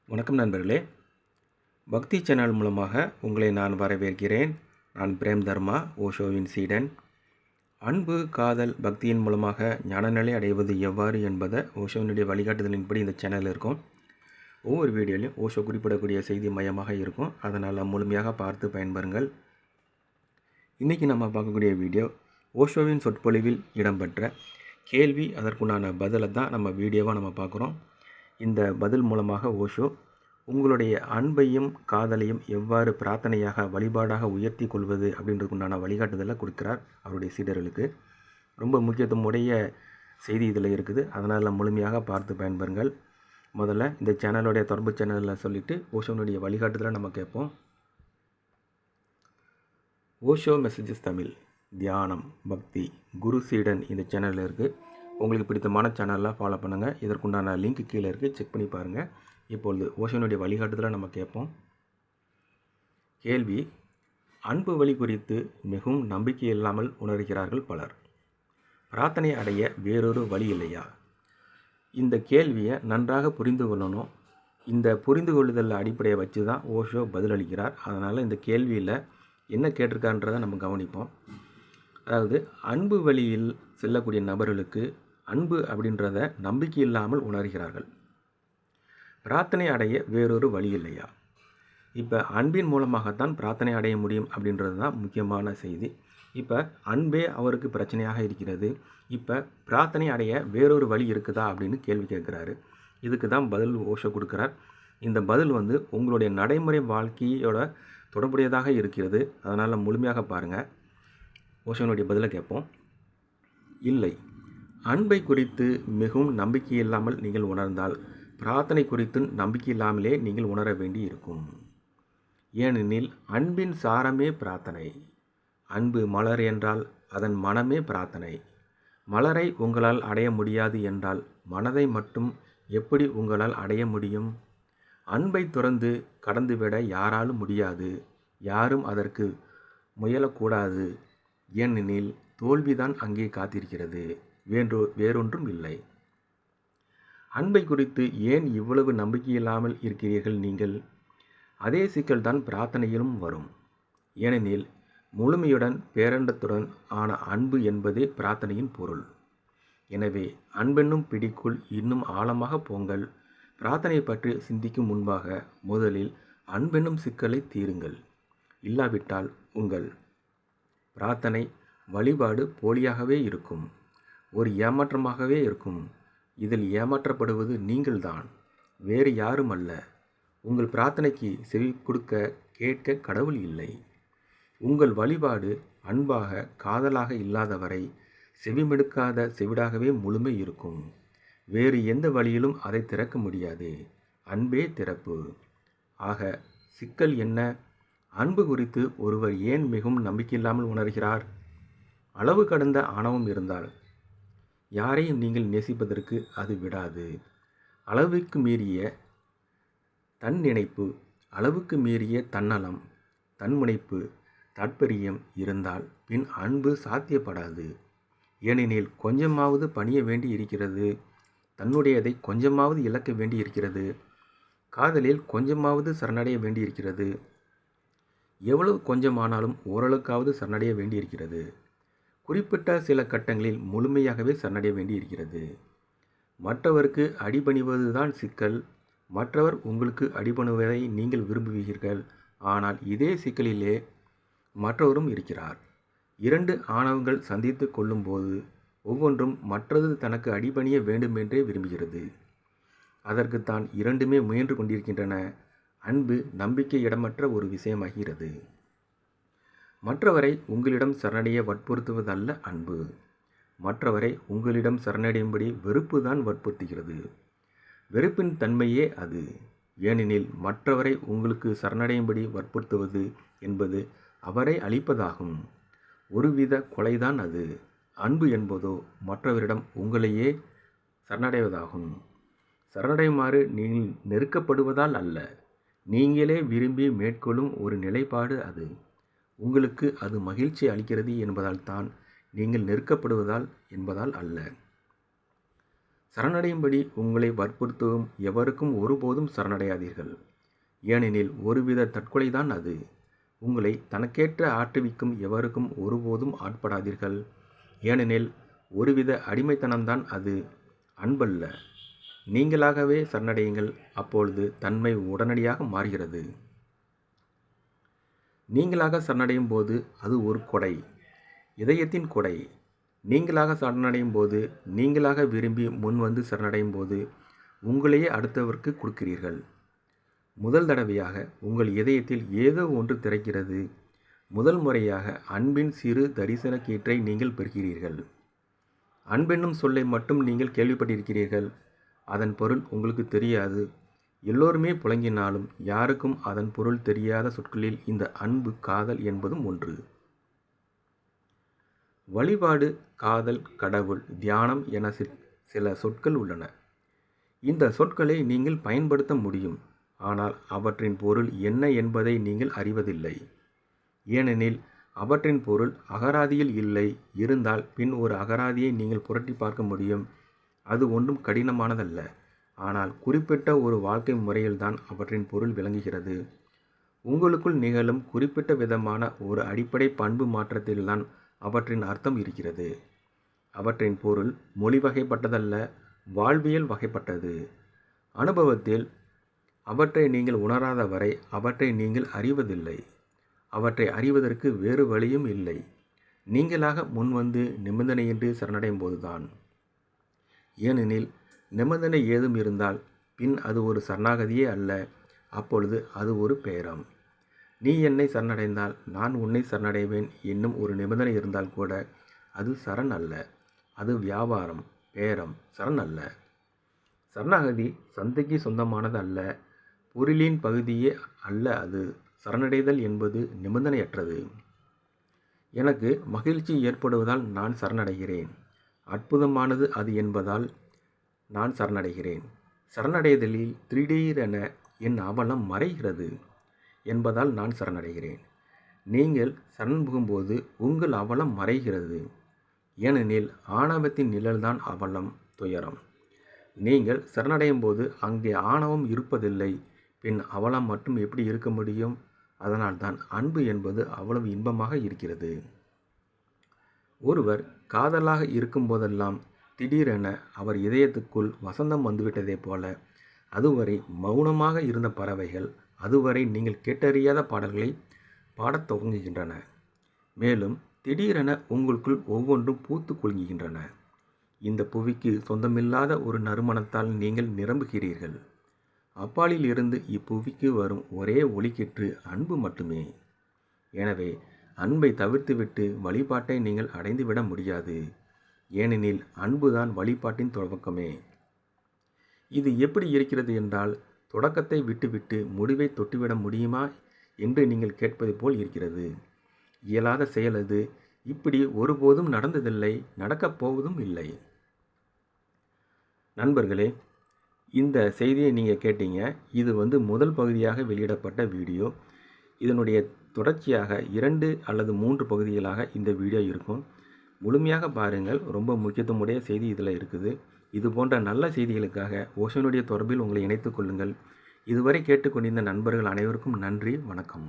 வணக்கம் நண்பர்களே. பக்தி சேனல் மூலமாக உங்களை நான் வரவேற்கிறேன். நான் பிரேம் தர்மா, ஓஷோவின் சீடன். அன்பு, காதல், பக்தியின் மூலமாக ஞானநிலை அடைவது எவ்வாறு என்பதை ஓஷோவினுடைய வழிகாட்டுதலின்படி இந்த சேனலில் இருக்கும். ஒவ்வொரு வீடியோலையும் ஓஷோ குறிப்பிடக்கூடிய செய்தி மையமாக இருக்கும். அதனால் முழுமையாக பார்த்து பயன்பெறுங்கள். இன்றைக்கி நம்ம பார்க்கக்கூடிய வீடியோ ஓஷோவின் சொற்பொழிவில் இடம்பெற்ற கேள்வி, அதற்குண்டான பதிலை தான் நம்ம வீடியோவாக நம்ம பார்க்குறோம். இந்த பதில் மூலமாக ஓஷோ உங்களுடைய அன்பையும் காதலையும் எவ்வாறு பிரார்த்தனையாக வழிபாடாக உயர்த்தி கொள்வது அப்படின்றதுக்குண்டான வழிகாட்டுதலை கொடுக்கிறார் அவருடைய சீடர்களுக்கு. ரொம்ப முக்கியத்துவம் உடைய செய்தி இதில் இருக்குது. அதனால் முழுமையாக பார்த்து பயன்பெறுங்கள். முதல்ல இந்த சேனலுடைய தொடர்பு சேனலில் சொல்லிவிட்டு ஓஷோனுடைய வழிகாட்டுதலை நம்ம கேட்போம். ஓஷோ மெசேஜஸ் தமிழ், தியானம், பக்தி, குரு சீடன் இந்த சேனலில் இருக்குது. உங்களுக்கு பிடித்தமான சேனலில் ஃபாலோ பண்ணுங்கள். இதற்குண்டான லிங்க் கீழே இருக்குது, செக் பண்ணி பாருங்கள். இப்பொழுது ஓஷோனுடைய வழிகாட்டுதலை நம்ம கேட்போம். கேள்வி: அன்பு வழி குறித்து மிகவும் நம்பிக்கை இல்லாமல் உணர்கிறார்கள் பலர். பிரார்த்தனை அடைய வேறொரு வழி இல்லையா? இந்த கேள்வியை நன்றாக புரிந்து கொள்ளணும். இந்த புரிந்து கொள்ளுதல் அடிப்படையை வச்சு தான் ஓஷோ பதிலளிக்கிறார். அதனால் இந்த கேள்வியில் என்ன கேட்டிருக்கான்றதை நம்ம கவனிப்போம். அதாவது, அன்பு வழியில் செல்லக்கூடிய நபர்களுக்கு அன்பு அப்படின்றத நம்பிக்கை இல்லாமல் உணர்கிறார்கள். பிரார்த்தனை அடைய வேறொரு வழி இல்லையா? இப்போ அன்பின் மூலமாகத்தான் பிரார்த்தனை அடைய முடியும் அப்படின்றது தான் முக்கியமான செய்தி. இப்போ அன்பே அவருக்கு பிரச்சனையாக இருக்கிறது. இப்போ பிரார்த்தனை அடைய வேறொரு வழி இருக்குதா அப்படின்னு கேள்வி கேட்குறாரு. இதுக்கு தான் பதில் ஓஷோ கொடுக்குறார். இந்த பதில் உங்களுடைய நடைமுறை வாழ்க்கையோட தொடர்புடையதாக இருக்கிறது. அதனால் முழுமையாக பாருங்கள். ஓஷோனுடைய பதிலை கேட்போம். இல்லை, அன்பை குறித்து மிகவும் நம்பிக்கை இல்லாமல் நீங்கள் உணர்ந்தால் பிரார்த்தனை குறித்து நம்பிக்கை இல்லாமலே நீங்கள் உணர வேண்டி இருக்கும். ஏனெனில் அன்பின் சாரமே பிரார்த்தனை. அன்பு மலர் என்றால் அதன் மனமே பிரார்த்தனை. மலரை உங்களால் அடைய முடியாது என்றால் மனதை மட்டும் எப்படி உங்களால் அடைய முடியும்? அன்பை துறந்து கடந்துவிட யாராலும் முடியாது. யாரும் அதற்கு முயலக்கூடாது. ஏனெனில் தோல்விதான் அங்கே காத்திருக்கிறது, வேறொன்றும் இல்லை. அன்பை குறித்து ஏன் இவ்வளவு நம்பிக்கையில்லாமல் இருக்கிறீர்கள் நீங்கள்? அதே சிக்கல்தான் பிரார்த்தனையிலும் வரும். ஏனெனில் முழுமையுடன் பேரண்டத்துடன் ஆன அன்பு என்பதே பிரார்த்தனையின் பொருள். எனவே அன்பென்னும் பிடிக்குள் இன்னும் ஆழமாக போங்கள். பிரார்த்தனை பற்றி சிந்திக்கும் முன்பாக முதலில் அன்பென்னும் சிக்கலை தீருங்கள். இல்லாவிட்டால் உங்கள் பிரார்த்தனை வழிபாடு போலியாகவே இருக்கும், ஒரு ஏமாற்றமாகவே இருக்கும். இதில் ஏமாற்றப்படுவது நீங்கள்தான், வேறு யாரும் அல்ல. உங்கள் பிரார்த்தனைக்கு செவி கொடுக்க கேட்க கடவுள் இல்லை. உங்கள் வழிபாடு அன்பாக காதலாக இல்லாதவரை செவிமெடுக்காத செவிடாகவே முழுமை இருக்கும். வேறு எந்த வழியிலும் அதை திறக்க முடியாது. அன்பே திறப்பு. ஆக சிக்கல் என்ன? அன்பு குறித்து ஒருவர் ஏன் மிகவும் நம்பிக்கையில்லாமல் உணர்கிறார்? அளவு கடந்த ஆணவம் இருந்தால் யாரையும் நீங்கள் நேசிப்பதற்கு அது விடாது. அளவுக்கு மீறிய தன் நினைப்பு, அளவுக்கு மீறிய தன்னலம், தன்முனைப்பு, தாற்பயம் இருந்தால் பின் அன்பு சாத்தியப்படாது. ஏனெனில் கொஞ்சமாவது பணிய வேண்டி இருக்கிறது, தன்னுடையதை கொஞ்சமாவது இழக்க வேண்டி இருக்கிறது, காதலில் கொஞ்சமாவது சரணடைய வேண்டியிருக்கிறது. எவ்வளவு கொஞ்சமானாலும் ஓரளவுக்காவது சரணடைய வேண்டியிருக்கிறது. குறிப்பிட்ட சில கட்டங்களில் முழுமையாகவே சரணடைய வேண்டி இருக்கிறது. மற்றவருக்கு அடிபணிவது தான் சிக்கல். மற்றவர் உங்களுக்கு அடிபணிவதை நீங்கள் விரும்புவீர்கள். ஆனால் இதே சிக்கலிலே மற்றவரும் இருக்கிறார். இரண்டு ஆணவங்கள் சந்தித்து கொள்ளும்போது ஒவ்வொன்றும் மற்றது தனக்கு அடிபணிய வேண்டுமென்றே விரும்புகிறது. அதற்குத்தான் இரண்டுமே முயன்று கொண்டிருக்கின்றன. அன்பு நம்பிக்கை இடமற்ற ஒரு விஷயமாகிறது. மற்றவரை உங்களிடம் சரணடைய வற்புறுத்துவதல்ல அன்பு. மற்றவரை உங்களிடம் சரணடையும்படி வெறுப்பு தான் வற்புறுத்துகிறது. வெறுப்பின் தன்மையே அது. ஏனெனில் மற்றவரை உங்களுக்கு சரணடையும்படி வற்புறுத்துவது என்பது அவரை அழிப்பதாகும். ஒருவித கொலைதான் அது. அன்பு என்பதோ மற்றவரிடம் உங்களையே சரணடைவதாகும். சரணடையுமாறு நீங்கள் நெருக்கப்படுவதால் அல்ல, நீங்களே விரும்பி மேற்கொள்ளும் ஒரு நிலைப்பாடு அது. உங்களுக்கு அது மகிழ்ச்சி அளிக்கிறது என்பதால் தான் நீங்கள் நெருக்கப்படுவதால் என்பதால் அல்ல. சரணடையும்படி உங்களை வற்புறுத்தும் எவருக்கும் ஒருபோதும் சரணடையாதீர்கள். ஏனெனில் ஒருவித தற்கொலைதான் அது. உங்களை தனக்கேற்ற ஆட்டுவிக்கும் எவருக்கும் ஒருபோதும் ஆட்படாதீர்கள். ஏனெனில் ஒருவித அடிமைத்தனம்தான் அது, அன்பல்ல. நீங்களாகவே சரணடையுங்கள், அப்பொழுது தன்மை உடனடியாக மாறுகிறது. நீங்களாக சரணடையும் போது அது ஒரு கொடை, இதயத்தின் கொடை. நீங்களாக சரணடையும் போது, நீங்களாக விரும்பி முன்வந்து சரணடையும் போது உங்களையே அடுத்தவருக்கு கொடுக்கிறீர்கள். முதல் தடவையாக உங்கள் இதயத்தில் ஏதோ ஒன்று திறக்கிறது. முதல் முறையாக அன்பின் சிறு தரிசன கீற்றை நீங்கள் பெறுகிறீர்கள். அன்பென்னும் சொல்லை மட்டும் நீங்கள் கேள்விப்பட்டிருக்கிறீர்கள். அதன் பொருள் உங்களுக்கு தெரியாது. எல்லோருமே புழங்கினாலும் யாருக்கும் அதன் பொருள் தெரியாத சொற்களில் இந்த அன்பு, காதல் என்பதும் ஒன்று. வழிபாடு, காதல், கடவுள், தியானம் என சில சொற்கள் உள்ளன. இந்த சொற்களை நீங்கள் பயன்படுத்த முடியும். ஆனால் அவற்றின் பொருள் என்ன என்பதை நீங்கள் அறிவதில்லை. ஏனெனில் அவற்றின் பொருள் அகராதியில் இல்லை. இருந்தால் பின் ஒரு அகராதியை நீங்கள் புரட்டி பார்க்க முடியும். அது ஒன்றும் கடினமானதல்ல. ஆனால் குறிப்பிட்ட ஒரு வாழ்க்கை முறையில்தான் அவற்றின் பொருள் விளங்குகிறது. உங்களுக்குள் நிகழும் குறிப்பிட்ட விதமான ஒரு அடிப்படை பண்பு மாற்றத்தில்தான் அவற்றின் அர்த்தம் இருக்கிறது. அவற்றின் பொருள் மொழி வகைப்பட்டதல்ல, வாழ்வியல் வகைப்பட்டது. அனுபவத்தில் அவற்றை நீங்கள் உணராத வரை அவற்றை நீங்கள் அறிவதில்லை. அவற்றை அறிவதற்கு வேறு வழியும் இல்லை. நீங்களாக முன்வந்து நிபந்தனையின்றி சரணடையும் போதுதான். ஏனெனில் நிபந்தனை ஏதும் இருந்தால் பின் அது ஒரு சரணாகதியே அல்ல. அப்பொழுது அது ஒரு பேரம். நீ என்னை சரணடைந்தால் நான் உன்னை சரணடைவேன் என்னும் ஒரு நிபந்தனை இருந்தால் கூட அது சரண் அல்ல. அது வியாபாரம், பேரம், சரண் அல்ல. சரணாகதி சந்தைக்கு சொந்தமானது அல்ல. பொருளின் பகுதியே அல்ல அது. சரணடைதல் என்பது நிபந்தனையற்றது. எனக்கு மகிழ்ச்சி ஏற்படுவதால் நான் சரணடைகிறேன். அற்புதமானது அது என்பதால் நான் சரணடைகிறேன். சரணடைதலில் திடீரென என் அவலம் மறைகிறது என்பதால் நான் சரணடைகிறேன். நீங்கள் சரண் புகும்போது உங்கள் அவலம் மறைகிறது. ஏனெனில் ஆணவத்தின் நிழல்தான் அவலம், துயரம். நீங்கள் சரணடையும் போது அங்கே ஆணவம் இருப்பதில்லை. பின் அவலம் மட்டும் எப்படி இருக்க முடியும்? அதனால்தான் அன்பு என்பது அவ்வளவு இன்பமாக இருக்கிறது. ஒருவர் காதலாக இருக்கும்போதெல்லாம் திடீரென அவர் இதயத்துக்குள் வசந்தம் வந்துவிட்டதை போல, அதுவரை மௌனமாக இருந்த பறவைகள் அதுவரை நீங்கள் கேட்டறியாத பாடல்களை பாடத் துவங்குகின்றன. மேலும் திடீரென உங்களுக்குள் ஒவ்வொன்றும் பூத்து குலுங்குகின்றன. இந்த புவிக்கு சொந்தமில்லாத ஒரு நறுமணத்தால் நீங்கள் நிரம்புகிறீர்கள். அப்பாலில் இருந்து இப்புவிக்கு வரும் ஒரே ஒளிக்கீற்று அன்பு மட்டுமே. எனவே அன்பை தவிர்த்துவிட்டு வழிபாட்டை நீங்கள் அடைந்துவிட முடியாது. ஏனெனில் அன்புதான் வழிபாட்டின் துவக்கமே. இது எப்படி இருக்கிறது என்றால், தொடக்கத்தை விட்டுவிட்டு முடிவை தொட்டுவிட முடியுமா என்று நீங்கள் கேட்பது போல் இருக்கிறது. இயலாத செயல் அது. இப்படி ஒருபோதும் நடந்ததில்லை, நடக்கப் போவதும் இல்லை. நண்பர்களே, இந்த செய்தியை நீங்கள் கேட்டீங்க. இது முதல் பகுதியாக வெளியிடப்பட்ட வீடியோ. இதனுடைய தொடர்ச்சியாக 2 அல்லது 3 பகுதிகளாக இந்த வீடியோ இருக்கும். முழுமையாக பாருங்கள். ரொம்ப முக்கியத்துவமுடைய செய்தி இதில் இருக்குது. இது போன்ற நல்ல செய்திகளுக்காக ஓஷனுடைய தொடர்பில் உங்களை இணைத்துக் கொள்ளுங்கள். இதுவரை கேட்டுக்கொண்டிருந்த நண்பர்கள் அனைவருக்கும் நன்றி, வணக்கம்.